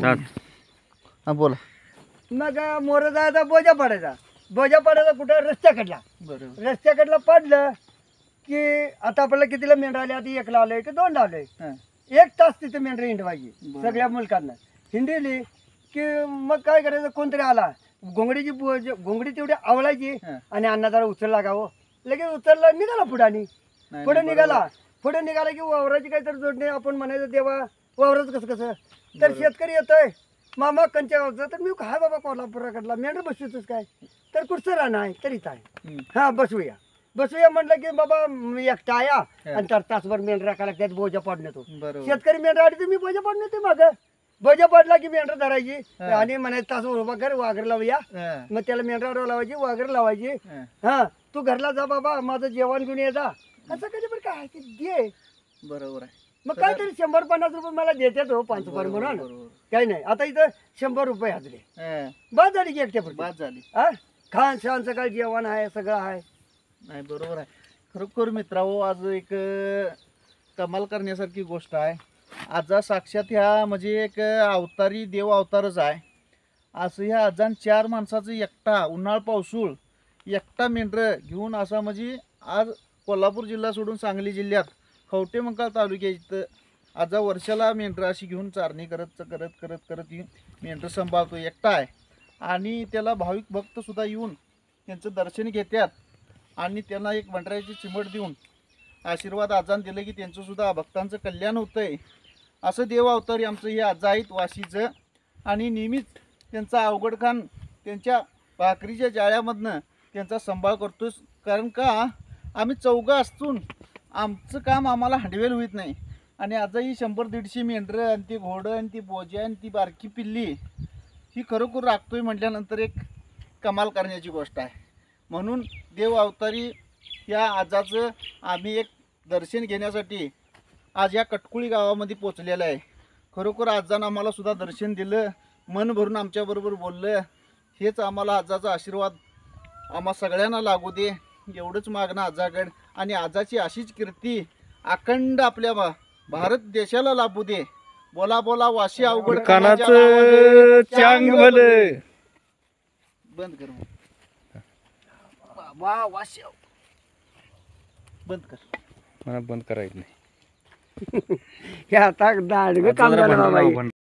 हा बोला. मग मोर जायचा बोजा पडायचा कुठं रस्त्याकडला. बरोबर. रस्त्याकडला पडलं की आता आपल्याला कितीला मेंढर आले, आता एकला आलोय की दोनला आलोय. हा. 1 तास तिथे मेंढर हिंडवायची बरोबर. सगळ्या मुलकांना. हिंडली की मग काय करायचं, कोणतरी आला घोंगडी तेवढी आवळायची हा. आणि अण्णा जरा उचलला का हो, लगेच उचलला निघाला पुढानी. नाही, पुढे नाही, पुढे निघाला की वावराची काहीतरी जोडणे आपण म्हणायचं देवा वावरच कसं तर बरोबर. शेतकरी येतोय मामा कंच्या गावचा, तर मी हाय बाबा कोल्हापुराकडला मेंढर बसवतोच काय, तर कुठचं राहणं आहे तरीच आहे. हम्म. हा बसूया म्हटलं की बाबा मी एकटा आया हा. आणि तर तासभर मेंढर राखायला त्यात बोजा पाडून येतो. बरोबर. शेतकरी मेंढर आली तर मी बोजा पाडून येते मागं. बोजा पडला की मेंढर धरायची हा. आणि म्हणायचं तास उभा कर वाघर लावूया. हा. मग त्याला मेंढरावर लावायची वाघर लावायची. हा. हा तू घरला जा बाबा, माझं जेवण घेऊन ये जा. असं कधी पण काय ते दे. बरोबर आहे. मग काहीतरी 100-50 रुपये मला देतात हो, 5 रुपये म्हणून. बरोबर. काही नाही, आता इथं 100 रुपये हजरे हा. बस झाली की एकट्यापुरती. बाद झाली. हा खान छान सकाळ जेवण आहे सगळं आहे. नाही बरोबर आहे. खरोखर मित्रांनो, आज एक कमाल करण्यासारखी गोष्ट आहे. आज साक्षात ह्या म्हणजे एक अवतारी देव अवतारच आहे. असं ह्या आजान 4 माणसाचं एकटा उन्हाळ पावसूळ एकटा मेंढर घेऊन असा म्हणजे आज कोल्हापूर जिल्हा सोडून सांगली जिल्ह्यात खवटेमंकाळ तालुक्यात इथं आज वर्षाला मेंढर अशी घेऊन चारणी करत मेंढर सांभाळतो एकटा आहे. आणि त्याला भाविक भक्त सुद्धा येऊन त्यांचं दर्शन घेतात आणि त्यांना एक मंडळाची चिमट देऊन आशीर्वाद आजान दिलं की त्यांचं सुद्धा भक्तांचं कल्याण होतंय. असं देव अवतारी आमचं हे आजा आहेत वाशीचं. आणि नेहमीच त्यांचा अवघड खान त्यांच्या भाकरीच्या जाळ्यामधनं त्यांचा सांभाळ करतोच. कारण का आम्ही चौघं असून आमचं काम आम्हाला हंडवेल होत नाही. आणि आजही 100-150 मेंढरं आणि ती घोडं आणि ती बोजा आणि ती बारकी पिल्ली ही खरोखर राखतोय म्हटल्यानंतर एक कमाल करण्याची गोष्ट आहे. म्हणून देव अवतारी या आजाचं आम्ही एक दर्शन घेण्यासाठी आज या कटकुळी गावामध्ये पोचलेलं आहे. खरोखर आजानं आम्हाला सुद्धा दर्शन दिलं, मन भरून आमच्याबरोबर बोललं. हेच आम्हाला आजाचा आशीर्वाद आम्हा सगळ्यांना लागू दे एवढंच मागणं आजाकडं. आणि आजाची अशीच कीर्ती अखंड आपल्या भारत देशाला लाभू दे. बोला बोला वाशी अवघड कानाचं चांग भले. बंद कर वा वाशी बंद कर. मला बंद करायचं नाही. हे आता दांडगं काम झालं बाबा हे.